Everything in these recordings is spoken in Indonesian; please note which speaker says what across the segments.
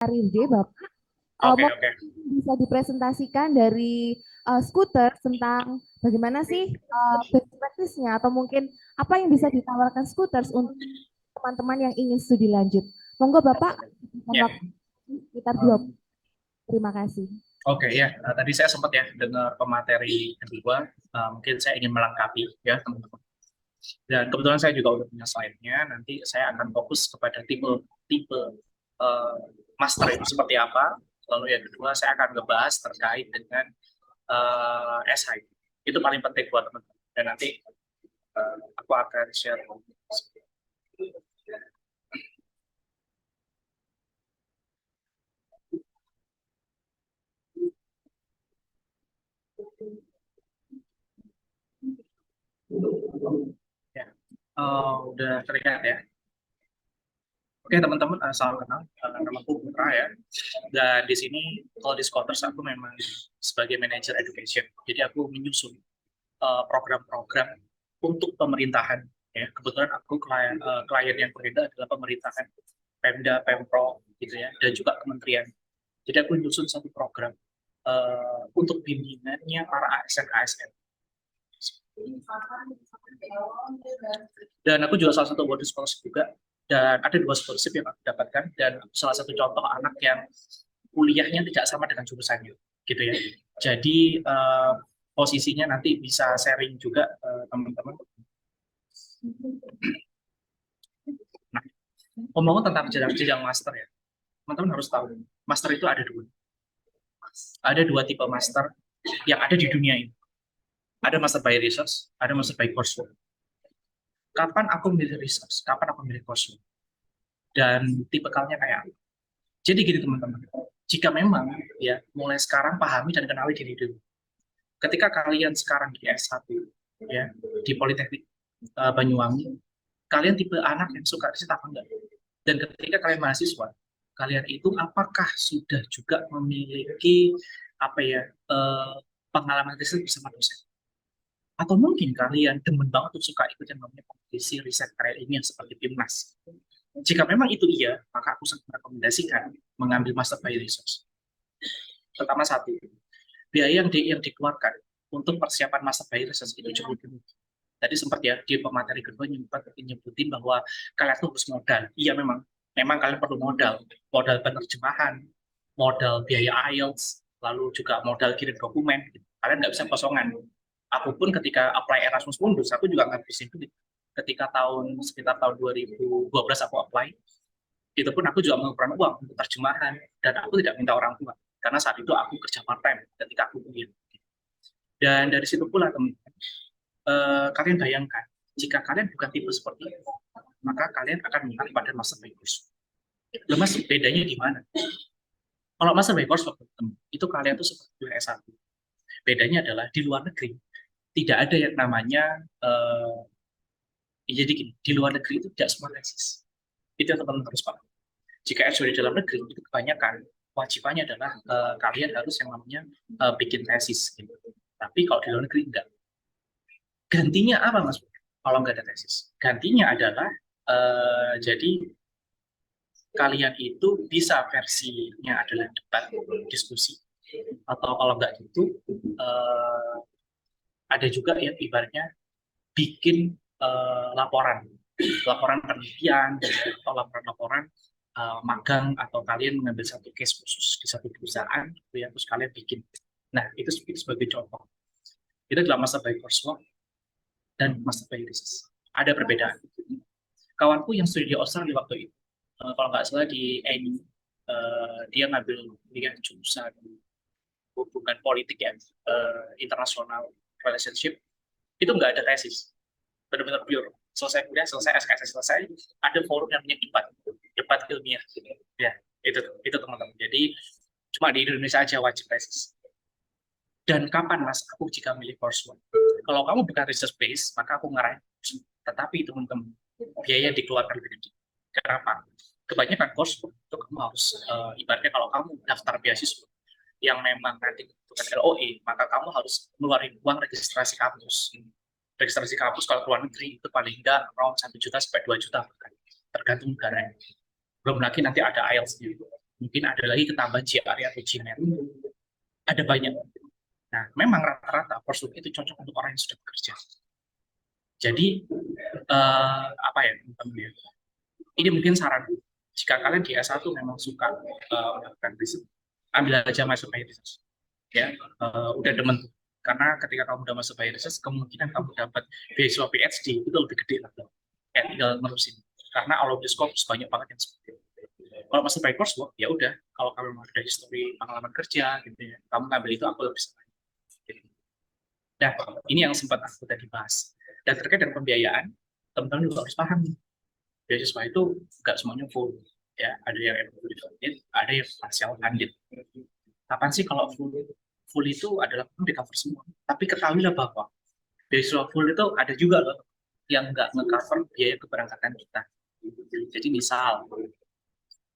Speaker 1: Rindy, Bapak,
Speaker 2: Oke,
Speaker 1: mau
Speaker 2: oke.
Speaker 1: bisa dipresentasikan dari skuter tentang bagaimana sih best practice-nya atau mungkin apa yang bisa ditawarkan scooters untuk teman-teman yang ingin studi lanjut. Monggo Bapak, dengan
Speaker 2: Ya,
Speaker 1: waktu sekitar 20.
Speaker 2: um,
Speaker 1: Terima kasih.
Speaker 2: oke ya. Tadi saya sempat ya dengar pemateri kedua. Mungkin saya ingin melengkapi ya teman-teman. Dan kebetulan saya juga udah punya slide-nya. Nanti saya akan fokus kepada tipe uh, master itu seperti apa. Lalu yang kedua saya akan ngebahas terkait dengan SI. Itu paling penting buat teman-teman. Dan nanti aku akan share. Ya, udah terlihat ya. Oke teman-teman, salam kenal. Nama aku Putra ya. Dan di sini kalau di Scholars aku memang sebagai manajer education. Jadi aku menyusun program-program untuk pemerintahan. Ya, kebetulan aku klien yang berbeda adalah pemerintahan, Pemda, Pemprov, gitu ya, dan juga kementerian. Jadi aku menyusun satu program untuk bimbingannya para ASN-ASN. Dan aku juga salah satu body scholarship juga. Dan ada dua scholarship yang aku dapatkan. Dan salah satu contoh anak yang kuliahnya tidak sama dengan jurusannya. Gitu ya. Jadi posisinya nanti bisa sharing juga teman-teman. Nah, ngomong tentang jenjang master ya. Teman-teman harus tahu, master itu ada dua. Ada dua tipe master yang ada di dunia ini. Ada master by research, ada master by coursework. Kapan aku milih research? Kapan aku milih coursework? Dan tipikalnya kayak apa? Jadi gini teman-teman, jika memang ya mulai sekarang pahami dan kenali diri dulu. Ketika kalian sekarang di S1 ya di Politeknik Banyuwangi, kalian tipe anak yang suka riset apa enggak? Dan ketika kalian mahasiswa, kalian itu apakah sudah juga memiliki apa ya pengalaman riset bersama dosen? Atau mungkin kalian demen banget tuh suka ikut yang namanya kompetisi riset karya ilmiah seperti PIMNAS. Jika memang itu iya, maka aku sangat merekomendasikan mengambil master by research. Pertama satu, biaya yang dikeluarkan untuk persiapan master by research itu cukup tinggi. Tadi sempat ya di pemateri kedua nyebutin bahwa kalian tuh harus modal. Iya memang kalian perlu modal, modal penerjemahan, modal biaya IELTS, lalu juga modal kirim dokumen. Kalian nggak bisa kosongan. Aku pun ketika apply Erasmus Mundus, aku juga ngabisin duit. Ketika sekitar tahun 2012 aku apply, itu pun aku juga mengumpulkan uang untuk terjemahan dan aku tidak minta orang tua karena saat itu aku kerja part time ketika aku kuliah. Dan dari situ pula teman-teman, kalian bayangkan jika kalian bukan tipe seperti itu, maka kalian akan menarik pada master by course. Mas bedanya di mana? Kalau master by course itu kalian tuh seperti S1. Bedanya adalah di luar negeri tidak ada yang namanya jadi gini, di luar negeri itu tidak semua tesis. Itu yang teman-teman harus paham. Jika S2 di dalam negeri itu kebanyakan wajibannya adalah kalian harus yang namanya bikin tesis gitu. Tapi kalau di luar negeri enggak. Gantinya apa Mas? Kalau nggak ada tesis. Gantinya adalah jadi kalian itu bisa versinya adalah debat, diskusi. Atau kalau nggak gitu, eh, ada juga yang ibaratnya bikin laporan. Laporan penelitian, atau laporan-laporan magang, atau kalian mengambil satu case khusus di satu perusahaan, gitu ya, terus kalian bikin. Nah, itu sebagai contoh. Itu adalah masa by coursework dan masa by research. Ada perbedaan. Kawanku yang studi di Australia waktu itu, kalau nggak salah di NU, dia ngambil dia jurusan hubungan politik ya, international relationship, itu nggak ada tesis, benar-benar pure. Selesai kuliah, selesai SKS selesai, ada forum yang punya debat ilmiah, ya itu teman-teman. Jadi cuma di Indonesia aja wajib tesis. Dan kapan mas aku jika milih coursework? Kalau kamu bukan research base, maka aku ngarahin. Tetapi teman-teman, biaya yang dikeluarkan lebih gede. Kenapa? Kebanyakan coursework itu kamu harus, ibaratnya kalau kamu daftar beasiswa yang memang nanti bukan LOE, maka kamu harus ngeluarin uang registrasi kampus. Registrasi kampus kalau keluar negeri itu paling enggak around 1 juta sampai 2 juta, tergantung negaranya. Belum lagi nanti ada IELTS-nya. mungkin ada lagi ketambahan GRE atau GMAT, ada banyak. Nah, memang rata-rata coursework itu cocok untuk orang yang sudah bekerja. Jadi, apa ya, teman-teman ya, ini mungkin saran, jika kalian di S1 memang suka melakukan riset, ambil aja masuk by research. Ya, udah demen. Karena ketika kamu udah masuk by research, kemungkinan kamu dapat beasiswa PhD itu lebih gede lah. Kayak tinggal nerusin. Karena all of the scopes banyak banget yang seperti itu. Kalau masuk by coursework, ya udah. Kalau kamu mau ada history pengalaman kerja, gitu ya, kamu ngambil itu aku lebih senang. Nah, ini yang sempat aku tadi bahas. Dan terkait dengan pembiayaan, teman-teman juga harus paham. Beasiswa itu nggak semuanya full. Ya, ada yang fully funded, ada yang partial funded. Kapan sih kalau full? Full itu adalah di cover semua. Tapi ketahuilah bahwa beasiswa full itu ada juga loh yang nggak nge-cover biaya keberangkatan kita. Jadi misal,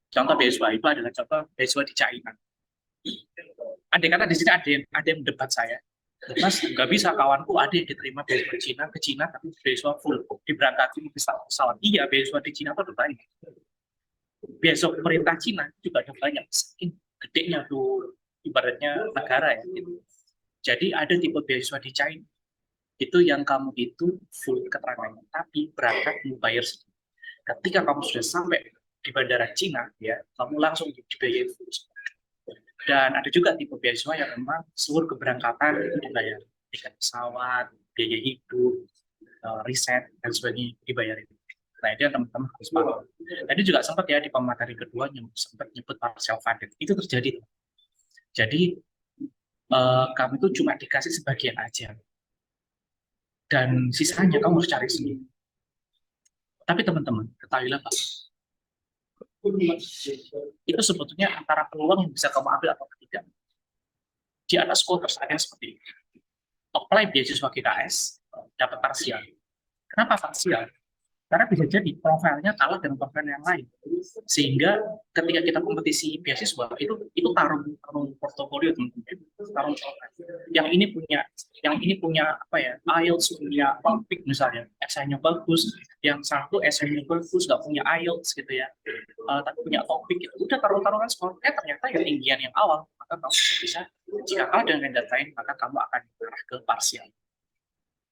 Speaker 2: contoh beasiswa itu adalah contoh beasiswa di China. Andai kata di sini ada yang mendebat saya, Mas, nggak bisa kawanku ada yang diterima beasiswa Cina ke Cina tapi beasiswa full diberangkatin pesawat. Iya, beasiswa di Cina itu ada banyak. Beasiswa pemerintah Cina juga ada banyak. Saking gedenya tuh ibaratnya negara ya. Gitu. Jadi ada tipe beasiswa di China itu yang kamu itu full keterangannya, tapi berangkat bayar sendiri. Ketika kamu sudah sampai di bandara Cina, ya kamu langsung dibayar full. Dan ada juga tipe beasiswa yang memang seluruh keberangkatan itu dibayar, tiket pesawat, biaya hidup, riset dan sebagainya dibayarin. Nah itu yang teman-teman harus paham. Tadi juga sempat ya di pemateri kedua yang sempat nyebut partial funded, itu terjadi. Jadi kami itu cuma dikasih sebagian aja, dan sisanya kamu harus cari sendiri. Tapi teman-teman ketahuilah Pak, itu sebetulnya antara peluang yang bisa kamu ambil atau tidak. Di atas quotas ada yang seperti itu. Apply beasiswa GKS, dapat parsial. Kenapa parsial? Karena bisa jadi profilnya kalah dengan profil yang lain. Sehingga ketika kita kompetisi beasiswa, itu tarung portofolio teman-teman. Tarung yang ini punya apa ya? IELTS punya topik misalnya, essay-nya bagus, yang satu essay-nya bagus, nggak punya IELTS gitu ya. Tapi punya topik gitu. Udah taruh-taruhan skor, ternyata yang tinggian yang awal, maka kamu bisa jika kalah dengan kandidat lain, maka kamu akan mengarah ke parsial.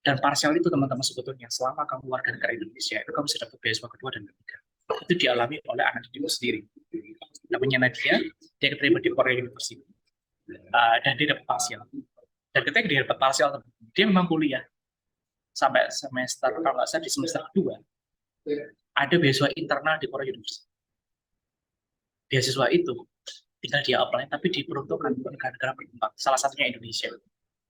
Speaker 2: Dan parsial itu teman-teman sebetulnya selama kamu warga negara Indonesia itu kamu sudah dapat beasiswa kedua dan ketiga. Itu dialami oleh anak didikku sendiri. Namanya Nadia, dia keterima di Korea University dan dia dapat parsial. Dan ketika dia dapat parsial, dia memang kuliah sampai semester kalau nggak salah di semester kedua ada beasiswa internal di Korea University. Beasiswa itu tinggal dia apply tapi diperuntukkan untuk negara-negara berkembang. Salah satunya Indonesia,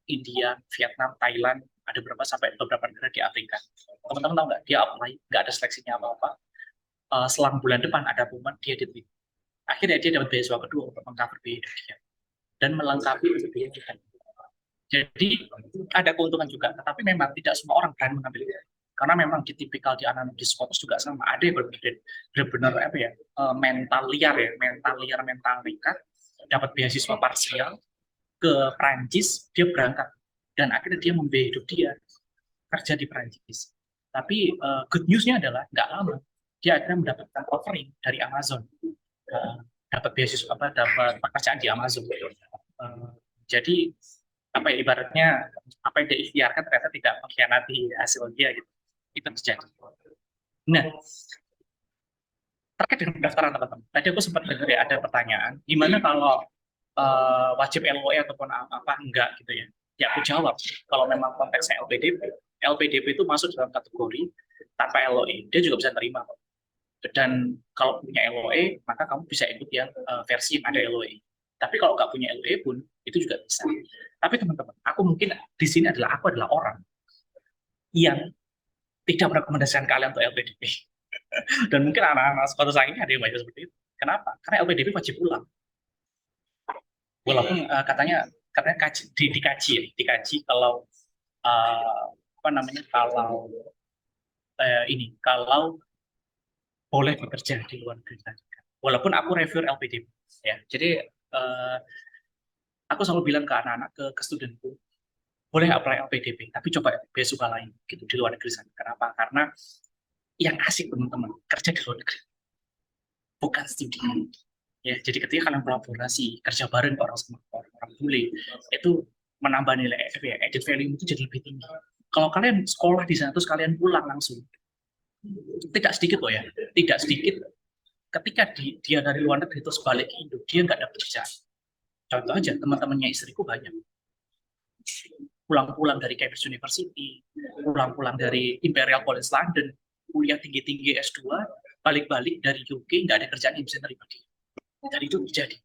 Speaker 2: India, Vietnam, Thailand, ada beberapa negara di Afrika. Teman-teman tahu nggak? Dia apply, nggak ada seleksinya apa-apa. Selang bulan depan ada pengumuman dia diterima. Akhirnya dia dapat beasiswa kedua untuk mengcover biaya dia dan melengkapi biaya kita. Jadi ada keuntungan juga, tetapi memang tidak semua orang berani mengambil itu. Karena memang di tipikal di anak-anak di Scottish juga sama. Ada yang benar-benar apa ya, mental liar, mental nekat, dapat beasiswa parsial ke Prancis, dia berangkat dan akhirnya dia membiayai hidup dia kerja di Prancis. Tapi good news-nya adalah nggak lama dia akhirnya mendapatkan offering dari Amazon, dapat beasiswa dapat pekerjaan di Amazon. Jadi apa ya, ibaratnya apa yang dia ikhtiarkan ternyata tidak mengkhianati hasil dia gitu. Itu terjadi. Nah, terkait dengan pendaftaran teman-teman. Tadi aku sempat dengar ya ada pertanyaan, gimana kalau wajib LOE ataupun apa enggak gitu ya. Ya aku jawab, kalau memang konteksnya LPDP itu masuk dalam kategori tanpa LOE, dia juga bisa terima. Dan kalau punya LOE, maka kamu bisa ikut yang versi yang ada LOE. Tapi kalau nggak punya LOE pun, itu juga bisa. Tapi teman-teman, aku mungkin di sini aku adalah orang yang tidak merekomendasikan kalian untuk LPDP. Dan mungkin anak-anak sekolah saya ini ada yang banyak seperti itu. Kenapa? Karena LPDP wajib ulang. Walaupun katanya dikaji kalau apa namanya kalau boleh bekerja di luar negeri. Walaupun aku review LPDP ya. Jadi aku selalu bilang ke anak-anak ke studentku, boleh apply LPDP, tapi coba beasiswa lain gitu di luar negeri sana. Kenapa? Karena yang asik teman-teman kerja di luar negeri, bukan studi. Ya, jadi ketika kalian kolaborasi, kerja bareng orang sama orang bule, itu menambah nilai added value itu jadi lebih tinggi. Kalau kalian sekolah di sana terus kalian pulang langsung, tidak sedikit loh ya, tidak sedikit ketika dia dari luar negeri terus balik ke Indo, dia nggak dapat kerjaan. Contoh aja, teman-temannya istriku banyak pulang-pulang dari Cambridge University, pulang-pulang dari Imperial College London, kuliah tinggi-tinggi S2, balik-balik dari UK, nggak ada kerjaan yang bisa terima dia. Dan itu terjadi,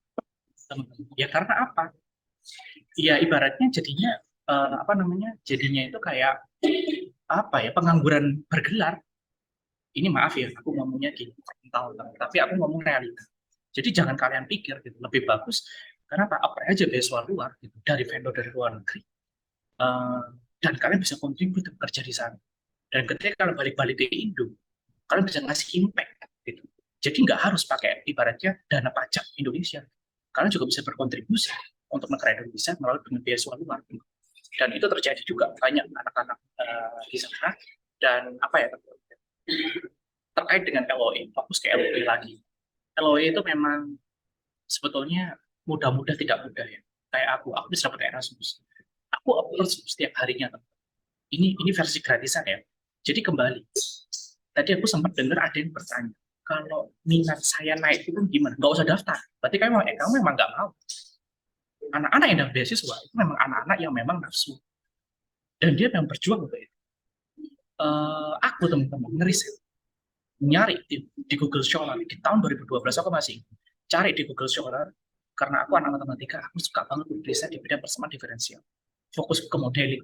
Speaker 2: teman-teman. Ya karena apa? Ya ibaratnya jadinya apa namanya? Jadinya itu kayak apa ya? Pengangguran bergelar. Ini maaf ya, aku ngomongnya gini, kental, tapi aku ngomong realita. Jadi jangan kalian pikir gitu, lebih bagus karena apa aja beasiswa luar gitu, dari vendor dari luar negeri. Eh, dan kalian bisa kontribusi kerja di sana. Dan ketika kalian balik-balik ke Indo, kalian bisa ngasih impact gitu. Jadi nggak harus pakai ibaratnya dana pajak Indonesia. Kalian juga bisa berkontribusi untuk negara Indonesia melalui dengan beasiswa luar. Dan itu terjadi juga banyak anak-anak di sana. Dan apa ya, terkait dengan LOE, fokus ke LOE lagi. LOE itu memang sebetulnya mudah-mudah tidak mudah ya. Kayak aku bisa dapat Erasmus. Aku upload setiap harinya. Ini versi gratisan ya. Jadi kembali, tadi aku sempat dengar ada yang bertanya, kalau minat saya naik itu gimana? Nggak usah daftar. Berarti kamu memang nggak mau. Anak-anak yang dapat beasiswa itu memang anak-anak yang memang nafsu. Dan dia memang berjuang untuk itu. Aku teman-teman ngeriset, nyari di Google Scholar di tahun 2012 aku masih cari di Google Scholar karena aku anak matematika, aku suka banget riset di bidang persamaan diferensial. Fokus ke modeling.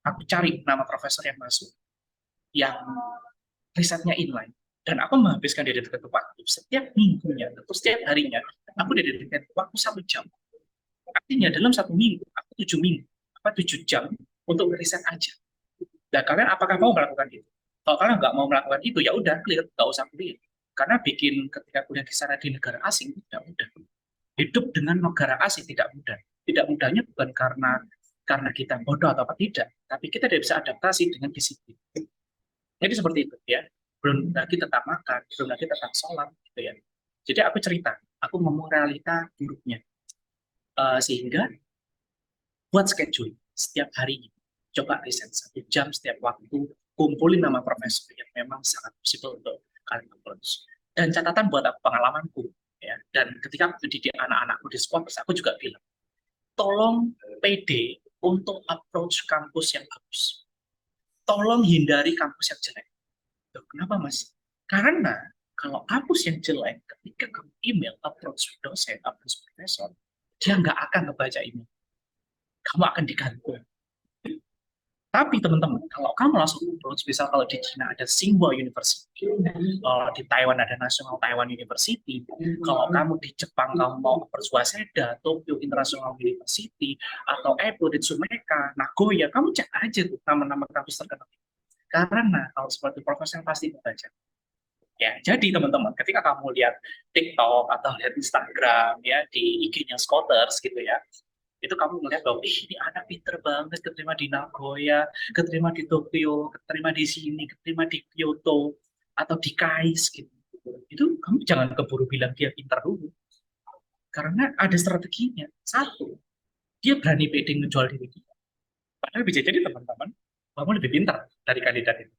Speaker 2: Aku cari nama profesor yang masuk, yang risetnya inline. Dan aku menghabiskan dedicated waktu setiap minggunya atau setiap harinya. Aku dedicated waktu 1 jam. Artinya dalam 1 minggu, aku 7 minggu, 7 jam untuk riset aja. Dan kalian apakah mau melakukan itu? Kalau kalian nggak mau melakukan itu, ya udah clear, nggak usah kuliah. Karena bikin ketika kuliah di sana di negara asing tidak mudah. Hidup dengan negara asing tidak mudah. Tidak mudahnya bukan karena kita bodoh atau apa tidak, tapi kita tidak bisa adaptasi dengan disiplin. Jadi seperti itu ya. Belum lagi tetap makan, belum lagi tetap sholat gitu ya. Jadi aku cerita, aku ngomong realita buruknya. Sehingga buat schedule setiap hari. Coba riset 1 jam setiap waktu, kumpulin nama profesor yang memang sangat possible untuk kalian approach. Dan catatan buat aku, pengalamanku ya. Dan ketika aku didik anak-anakku di sekolah, aku juga bilang, tolong PD untuk approach kampus yang bagus. Tolong hindari kampus yang jelek. Loh, kenapa Mas? Karena kalau kampus yang jelek, ketika kamu email, approach dosen, approach profesor, dia nggak akan ngebaca email. Kamu akan diganggu. Tapi teman-teman, kalau kamu langsung approach, misal kalau di China ada Tsinghua University, kalau di Taiwan ada National Taiwan University, kalau kamu di Jepang kamu mau approach Waseda, Tokyo International University, atau Edo, Ritsumeikan, Nagoya, kamu cek aja tuh nama-nama kampus terkenal. Karena kalau seperti profesor pasti membaca. Ya, jadi teman-teman, ketika kamu lihat TikTok atau lihat Instagram ya di IG-nya Scholars gitu ya, itu kamu melihat bahwa ini anak pinter banget, keterima di Nagoya, keterima di Tokyo, keterima di sini, keterima di Kyoto atau di KAIS gitu. Itu kamu jangan keburu bilang dia pinter dulu, karena ada strateginya. Satu, dia berani pede ngejual diri dia. Padahal bisa jadi teman-teman, kamu lebih pintar dari kandidat itu.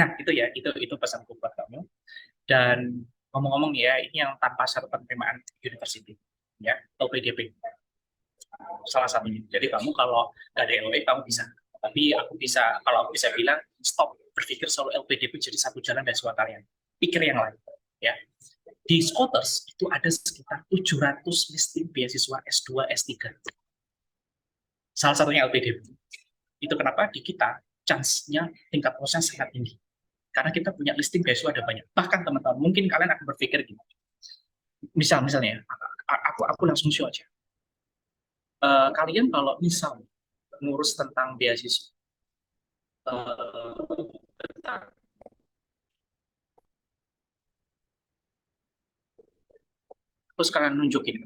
Speaker 2: Nah, itu ya, itu pesanku buat kamu. Dan ngomong-ngomong ya, ini yang tanpa syarat penerimaan university, ya, LPDP, salah satunya. Jadi kamu kalau nggak ada LP, kamu bisa. Tapi aku bisa, kalau aku bisa bilang, stop berpikir soal LPDP jadi satu jalan beasiswa kalian. Pikir yang lain. Ya. Di Scholars itu ada sekitar 700 listing beasiswa S2, S3. Salah satunya LPDP. Itu kenapa di kita chance-nya tingkat lolosnya sangat tinggi. Karena kita punya listing beasiswa ada banyak. Bahkan teman-teman, mungkin kalian akan berpikir gini. Misalnya, aku langsung show aja. Kalian kalau misal ngurus tentang beasiswa, tentang terus kalian nunjukin,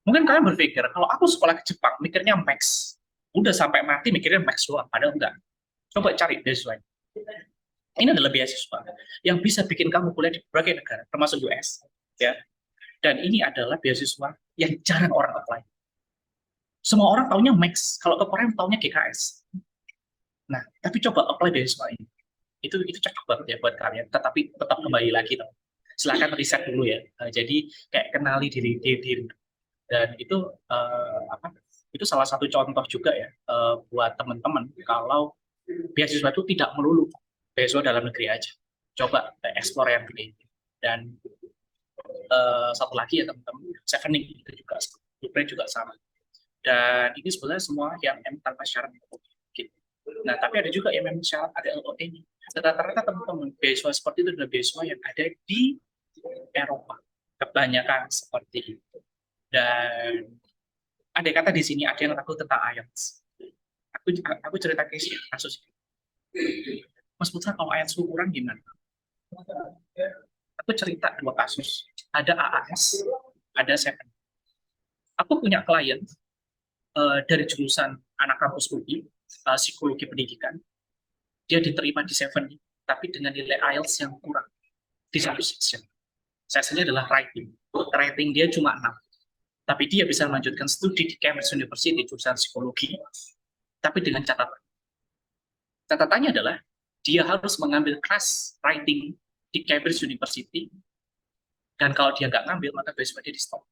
Speaker 2: Mungkin kalian berpikir, kalau aku sekolah ke Jepang, mikirnya max. Udah sampai mati mikirnya max doang. Padahal enggak. Coba cari beasiswa. Ini adalah beasiswa yang bisa bikin kamu kuliah di berbagai negara, termasuk US. Ya. Dan ini adalah beasiswa yang jarang orang apply. Semua orang taunya max. Kalau ke Korea taunya GKS. Nah, tapi coba apply beasiswa ini. Itu cocok banget ya buat kalian. Tetapi tetap kembali lagi, teman. Silahkan riset dulu ya. Jadi kayak kenali diri. Dan itu apa? Itu salah satu contoh juga ya buat teman-teman kalau beasiswa itu tidak melulu beasiswa dalam negeri aja. Coba explore yang lain. Dan satu lagi ya teman-teman, Chevening itu juga, Blueprint juga sama. Dan ini sebenarnya semua yang tanpa syarat gitu. Nah, tapi ada juga yang memang syarat ada LOT-nya. Rata-rata teman-teman beasiswa seperti itu adalah beasiswa yang ada di Eropa. Kebanyakan seperti itu. Dan ada kata di sini ada yang takut tentang IELTS. Aku cerita kasus. Mas Putra, kalau IELTS kurang gimana? Aku cerita 2 kasus. Ada AAS, ada Seven. Aku punya klien dari jurusan anak kampus UI, psikologi pendidikan. Dia diterima di Seven, tapi dengan nilai IELTS yang kurang di satu section. Sectionnya adalah writing. Writing dia cuma 6. Tapi dia bisa melanjutkan studi di Cambridge University jurusan psikologi, tapi dengan catatan. Catatannya adalah dia harus mengambil kelas writing di Cambridge University, dan kalau dia nggak ngambil, maka beasiswa dia di stop.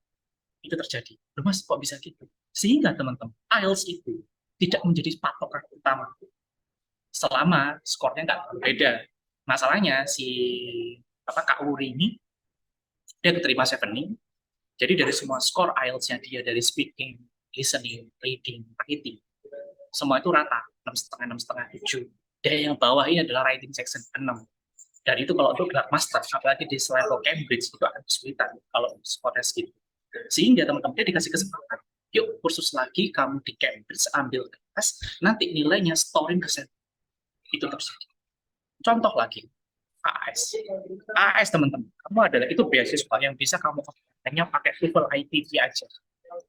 Speaker 2: Itu terjadi. Loh mas, kok bisa gitu? Sehingga teman-teman, IELTS itu tidak menjadi patokan utama. Selama skornya nggak berbeda. Masalahnya si Kak Uri ini, dia diterima 7. Jadi dari semua skor IELTS-nya dia, dari speaking, listening, reading, writing, semua itu rata, 6,5, 6,5, 7. Dan yang bawah ini adalah writing section 6. Dan itu kalau untuk gelar master, apalagi di level Cambridge, itu akan kesulitan kalau skornya segitu. Sehingga teman-teman dia dikasih kesempatan, yuk kursus lagi kamu di Cambridge, ambil kelas, nanti nilainya storing ke set. Itu terjadi. Contoh lagi, AAS. AAS teman-teman, kamu adalah itu beasiswa yang bisa kamu hanya pakai TOEFL ITV aja.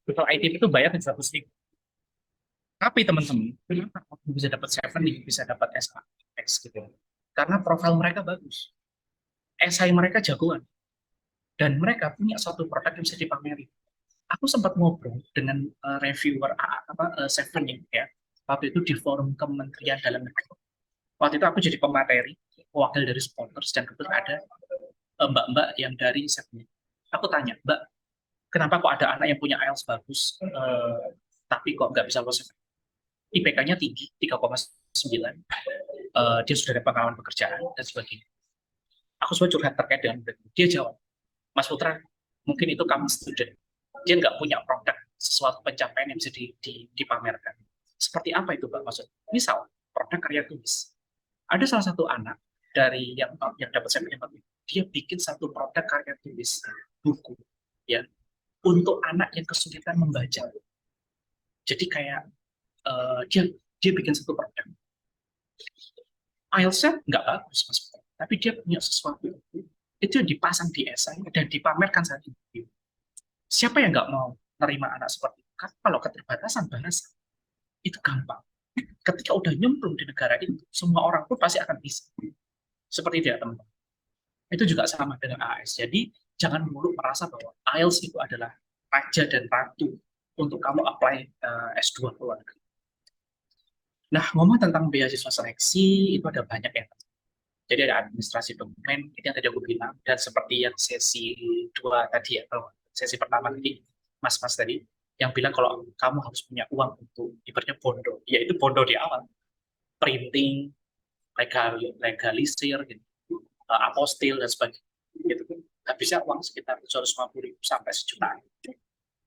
Speaker 2: TOEFL ITV itu bayar 100.000. Tapi teman-teman, kenapa aku bisa dapat 7, bisa dapat SAX gitu? Karena profil mereka bagus. SI mereka jagoan. Dan mereka punya suatu produk yang bisa dipamerin. Aku sempat ngobrol dengan reviewer Seven ya. Waktu itu di forum Kementerian Dalam Negeri. Waktu itu aku jadi pemateri, wakil dari supporters, dan kebetulan ada mbak-mbak yang dari Seven. Aku tanya, Mbak, kenapa kok ada anak yang punya IELTS bagus, tapi kok nggak bisa lulus Seven? IPK-nya tinggi, 3,9. Dia sudah ada pengalaman pekerjaan, dan sebagainya. Aku semua curhat terkait dengan itu. Dia jawab, Mas Putra, mungkin itu kamu student. Dia nggak punya produk, sesuatu pencapaian yang bisa dipamerkan. Seperti apa itu, Mbak? Maksud, misal, produk karya tulis. Ada salah satu anak dari yang dapat saya dia bikin satu produk karya tulis buku, ya, untuk anak yang kesulitan membaca. Jadi kayak dia bikin satu produk. IELTS-nya nggak bagus, Mas. Tapi dia punya sesuatu itu dipasang di esai dan dipamerkan saat ini. Siapa yang nggak mau nerima anak seperti itu? Kan kalau keterbatasan bahasa, itu gampang. Ketika udah nyemplung di negara itu, semua orang pun pasti akan bisa. Seperti itu ya, teman-teman. Itu juga sama dengan AS. Jadi, jangan dulu merasa bahwa IELTS itu adalah raja dan ratu untuk kamu apply S2 ke luar negeri. Nah, ngomong tentang beasiswa seleksi, itu ada banyak ya. Jadi ada administrasi dokumen, itu yang tadi aku bilang, dan seperti yang sesi 2 tadi ya, kalau sesi pertama tadi, mas-mas tadi, yang bilang kalau kamu harus punya uang untuk ibaratnya bondo, yaitu bondo di awal, printing, legalisir, gitu, apostil, dan sebagainya. Gitu. Habisnya uang sekitar 250.000 sampai sejuta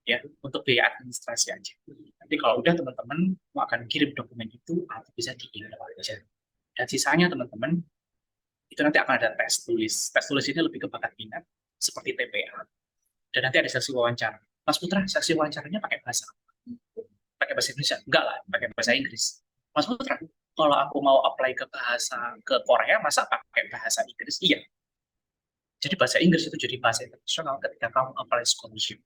Speaker 2: ya, untuk biaya administrasi aja. Nanti kalau udah teman-teman mau akan kirim dokumen itu, atau bisa di-email aja. Dan sisanya teman-teman, itu nanti akan ada tes tulis. Tes tulis ini lebih ke bakat minat, seperti TPA. Dan nanti ada sesi wawancara. Mas Putra, sesi wawancaranya pakai bahasa Indonesia? Enggak lah, pakai bahasa Inggris. Mas Putra, kalau aku mau apply ke Korea, masa pakai bahasa Inggris? Iya. Jadi bahasa Inggris itu jadi bahasa internasional ketika kamu apply scholarship.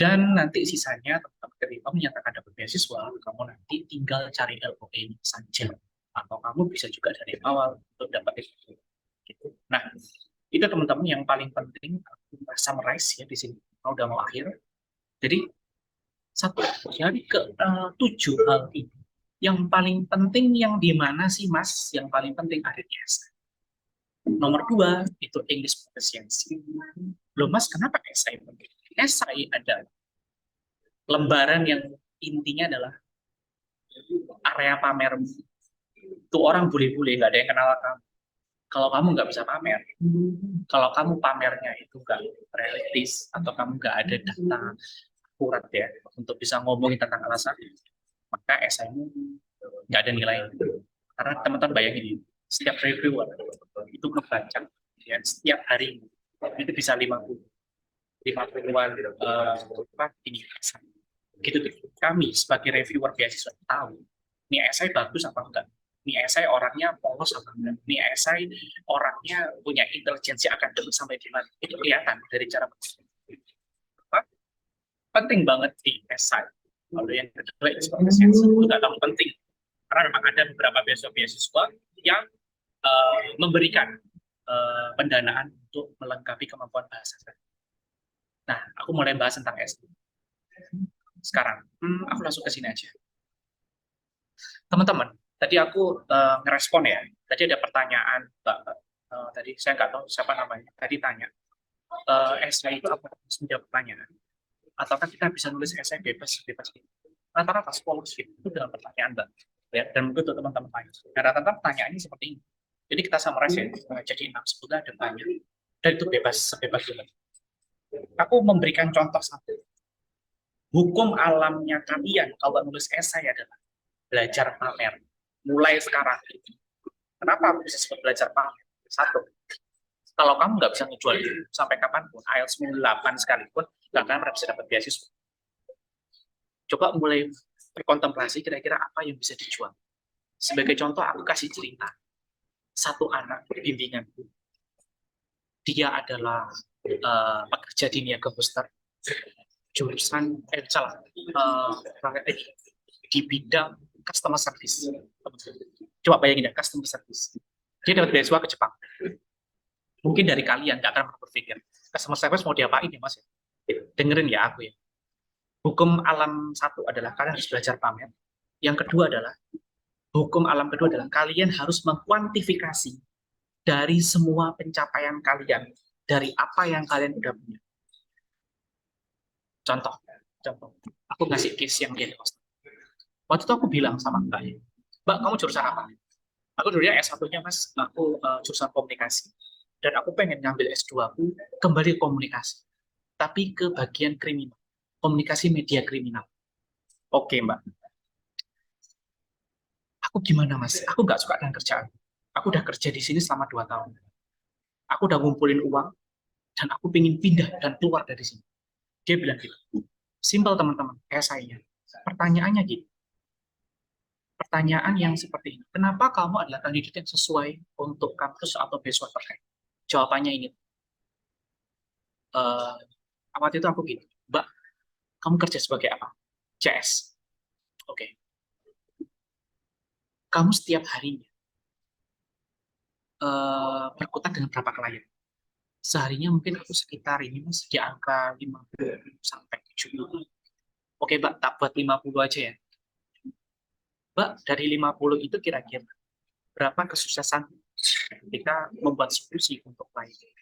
Speaker 2: Dan nanti sisanya ketika kamu menyatakan dapat beasiswa, kamu nanti tinggal cari LOA saja. Atau kamu bisa juga dari awal untuk dapat itu. Gitu. Nah, itu teman-teman yang paling penting aku summarize ya di sini. Kalau udah mau akhir. Jadi satu dari tujuh hal ini, yang paling penting yang di mana sih Mas? Yang paling penting ada di S. Nomor dua itu English proficiency. Loh Mas, kenapa SI penting? SI adalah lembaran yang intinya adalah area pamer. Itu orang bule-bule, nggak ada yang kenal kamu. Kalau kamu nggak bisa pamer, kalau kamu pamernya itu nggak realistis, atau kamu nggak ada data akurat ya, untuk bisa ngomongin tentang alasan, maka esaimu nggak ada nilai. Karena teman-teman bayangin, setiap reviewer itu membaca ya, setiap hari itu bisa 50-an ini gitu tuh. Kami sebagai reviewer beasiswa tahu ini esai bagus apa enggak, ini esai orangnya polos apa enggak, ini esai orangnya punya intelijensi akademis sampai di mana, itu kelihatan dari cara penting banget di esai. Lalu yang kedua itu juga terlalu penting karena memang ada beberapa beasiswa yang memberikan pendanaan untuk melengkapi kemampuan bahasa. Nah, aku mulai bahas tentang S2. Sekarang, aku langsung ke sini aja. Teman-teman, tadi aku ngerespon ya. Tadi ada pertanyaan, tadi saya nggak tahu siapa namanya. Tadi tanya, esai itu apa? Menjawab pertanyaan. Ataukah kita bisa nulis esai bebas? Rata-rata scholarship itu dalam pertanyaan, Mbak. Ya, dan mungkin untuk teman-teman lain. Nah, rata-rata pertanyaannya seperti ini. Jadi kita summarize ya, jadi 6 sebutnya ada banyak. Dan itu sebebas. Aku memberikan contoh satu. Hukum alamnya kalian kalau nulis esai adalah belajar pamer. Mulai sekarang. Kenapa aku bisa sebut belajar pamer? Satu, kalau kamu nggak bisa ngejual itu sampai kapanpun, IELTS 8 sekalipun, nggak akan pernah bisa dapat beasiswa. Coba mulai berkontemplasi kira-kira apa yang bisa dijual. Sebagai contoh, aku kasih cerita. Satu anak bimbinganku, dia adalah pekerja di niaga booster, jurusan di bidang customer service. Coba bayangin ya, customer service. Dia dapat beasiswa ke Jepang. Mungkin dari kalian nggak akan berpikir, customer service mau diapain ya Mas? Dengerin ya aku ya. Hukum alam satu adalah kalian harus belajar pamer. Yang kedua adalah, hukum alam kedua adalah kalian harus mengkuantifikasi dari semua pencapaian kalian, dari apa yang kalian udah punya. Contoh, aku ngasih case yang gini. Waktu itu aku bilang sama Mbak, Mbak kamu jurusan apa? Aku dulunya S1-nya Mas, aku jurusan komunikasi. Dan aku pengen ngambil S2 aku kembali komunikasi. Tapi ke bagian kriminal. Komunikasi media kriminal. Oke Mbak. Aku gimana Mas? Aku nggak suka dengan kerjaan. Aku udah kerja di sini selama 2 tahun. Aku udah ngumpulin uang, dan aku pengen pindah dan keluar dari sini. Dia bilang gitu. Simpel teman-teman, kayak saya. Pertanyaannya gitu. Pertanyaan yang seperti ini. Kenapa kamu adalah kandidat yang sesuai untuk kampus atau beasiswa terkait? Jawabannya ini. Waktu itu aku gitu. Mbak, kamu kerja sebagai apa? CS. Oke. Kamu setiap harinya berkutat dengan berapa klien? Seharinya mungkin aku sekitar ini Mas, di angka 50 sampai 70. Oke, Mbak, tak buat 50 aja ya. Mbak, dari 50 itu kira-kira berapa kesuksesan ketika membuat solusi untuk klien?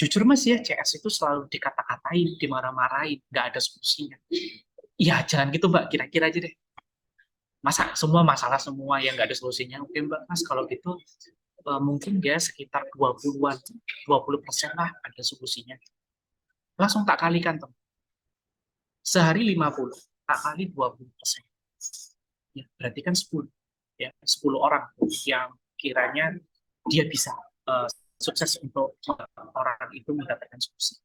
Speaker 2: Jujur Mas ya, CS itu selalu dikata-katain, dimarah-marahin, nggak ada solusinya. Ya, jangan gitu Mbak, kira-kira aja deh. Masa semua masalah semua yang nggak ada solusinya? Oke Mbak, Mas, kalau gitu mungkin dia sekitar 20-an, 20% lah ada solusinya. Langsung tak kalikan tuh. Sehari 50, tak kali 20%. Ya, berarti kan 10. Ya, 10 orang yang kiranya dia bisa sukses untuk orang itu mendapatkan solusi.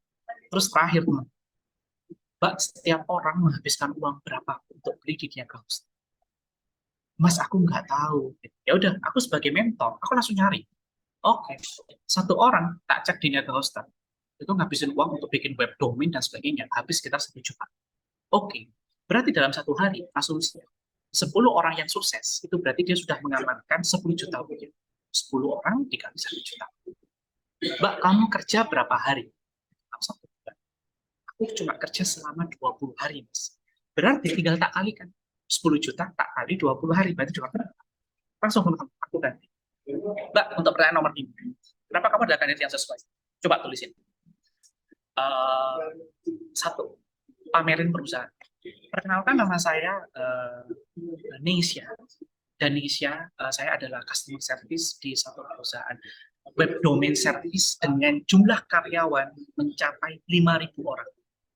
Speaker 2: Terus terakhir, Mbak, setiap orang menghabiskan uang berapa untuk beli di Niaga Hostel? Mas, aku nggak tahu. Ya udah, aku sebagai mentor, aku langsung nyari. Oke, satu orang tak cek di Niaga Hostel. itu ngabisin uang untuk bikin web domain dan sebagainya, habis sekitar 1 juta. Oke, berarti dalam 1 hari, asumsinya, 10 orang yang sukses, itu berarti dia sudah mengamankan 10 juta rupiah. 10 orang dikali 1 juta. Mbak, kamu kerja berapa hari? 1 bulan. Aku cuma kerja selama 20 hari, Mas. Berarti tinggal tak kalikan. 10 juta tak kali 20 hari, berarti cuma langsung aku ganti. Mbak, untuk pertanyaan nomor 5, kenapa kamu adalah kandidat yang sesuai? Coba tulisin. Satu, pamerin perusahaan. Perkenalkan, nama saya Neisha. Dan Neisha, saya adalah customer service di satu perusahaan web domain service dengan jumlah karyawan mencapai 5.000 orang.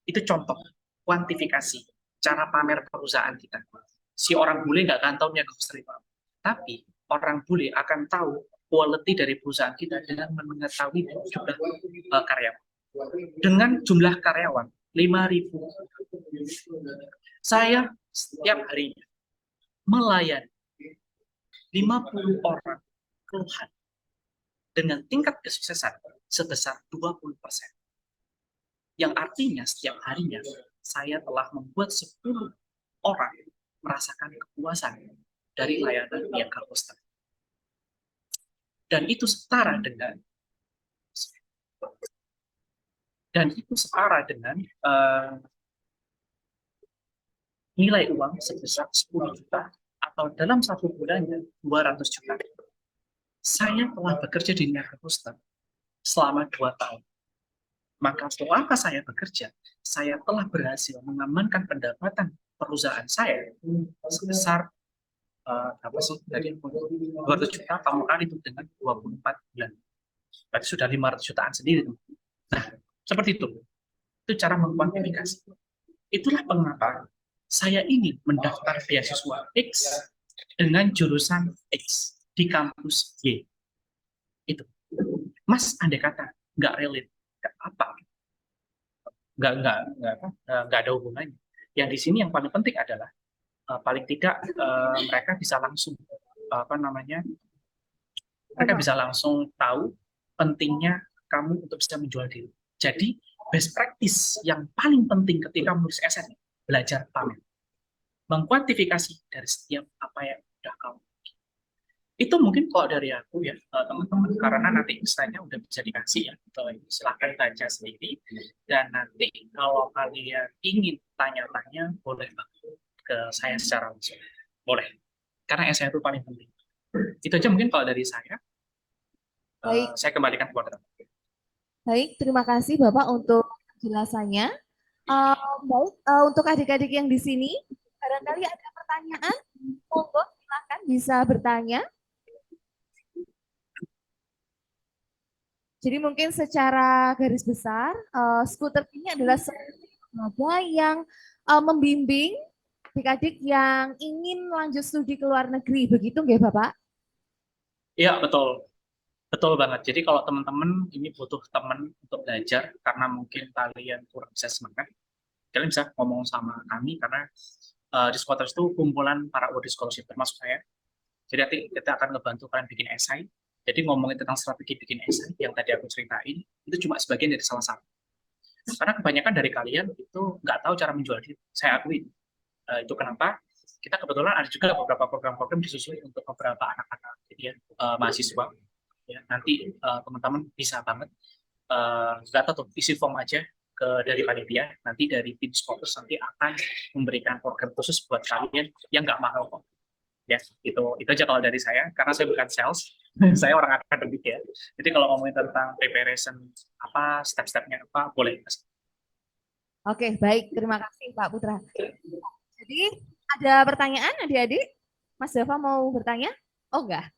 Speaker 2: Itu contoh kuantifikasi cara pamer perusahaan kita. Si orang bule nggak akan tahu ghost referral, tapi orang bule akan tahu quality dari perusahaan kita dengan mengetahui jumlah karyawan. Dengan jumlah karyawan 5.000, saya setiap harinya melayani 50 orang keluhan dengan tingkat kesuksesan sebesar 20%. Yang artinya setiap harinya saya telah membuat 10 orang merasakan kepuasan dari layanan niaga hostel. Dan itu setara dengan nilai uang sebesar 10 juta atau dalam 1 bulannya 200 juta. Saya telah bekerja di niaga hostel selama 2 tahun. Maka selama saya bekerja, saya telah berhasil mengamankan pendapatan perusahaan saya sebesar dari 200 juta kamu kali itu dengan 24 bulan. Berarti sudah 500 jutaan sendiri. Nah, seperti itu. Itu cara mengkuantifikasi. Itulah mengapa saya ingin mendaftar beasiswa X dengan jurusan X di kampus Y. Itu. Mas, andai kata nggak relate, nggak apa, nggak ada hubungannya. Yang di sini yang paling penting adalah paling tidak mereka bisa langsung mereka bisa langsung tahu pentingnya kamu untuk bisa menjual diri. Jadi best practice yang paling penting ketika menulis esai, belajar pamer, mengkuantifikasi dari setiap apa yang sudah kamu. Itu mungkin kalau dari aku ya teman-teman, karena nanti misalnya udah bisa dikasih ya, silahkan baca sendiri, dan nanti kalau kalian ingin tanya-tanya boleh banget ke saya secara langsung, boleh, karena esai itu paling penting. Itu aja mungkin kalau dari saya.
Speaker 1: Baik,
Speaker 2: Saya kembalikan ke moderator.
Speaker 1: baik. Terima kasih Bapak untuk penjelasannya. Baik, untuk adik-adik yang di sini, barangkali ada pertanyaan, monggo silakan bisa bertanya. Jadi mungkin secara garis besar, skuter ini adalah lembaga yang membimbing adik-adik yang ingin lanjut studi ke luar negeri, begitu nggak Bapak?
Speaker 2: Iya, betul. Betul banget. Jadi kalau teman-teman ini butuh teman untuk belajar karena mungkin kalian kurang bisa semangat, kalian bisa ngomong sama kami karena di Squatters itu kumpulan para audit scholarship termasuk saya. Jadi nanti kita akan ngebantu kalian bikin esai. Jadi ngomongin tentang strategi bikin esai yang tadi aku ceritain, itu cuma sebagian dari salah satu. Karena kebanyakan dari kalian itu nggak tahu cara menjual diri. Saya akui. Itu kenapa kita kebetulan ada juga beberapa program-program disusun untuk beberapa anak-anak jadi mahasiswa. Ya, nanti teman-teman bisa banget data tuh isi form aja dari panitia, nanti dari tim Squatters nanti akan memberikan program khusus buat kalian yang nggak mahal kok. Ya, itu aja kalau dari saya, karena saya bukan sales, saya orang akademik ya. Jadi kalau ngomongin tentang preparation apa, step-stepnya apa, boleh.
Speaker 1: Oke, baik. Terima kasih Pak Putra. Jadi ada pertanyaan adik-adik? Mas Dava mau bertanya? Oh enggak.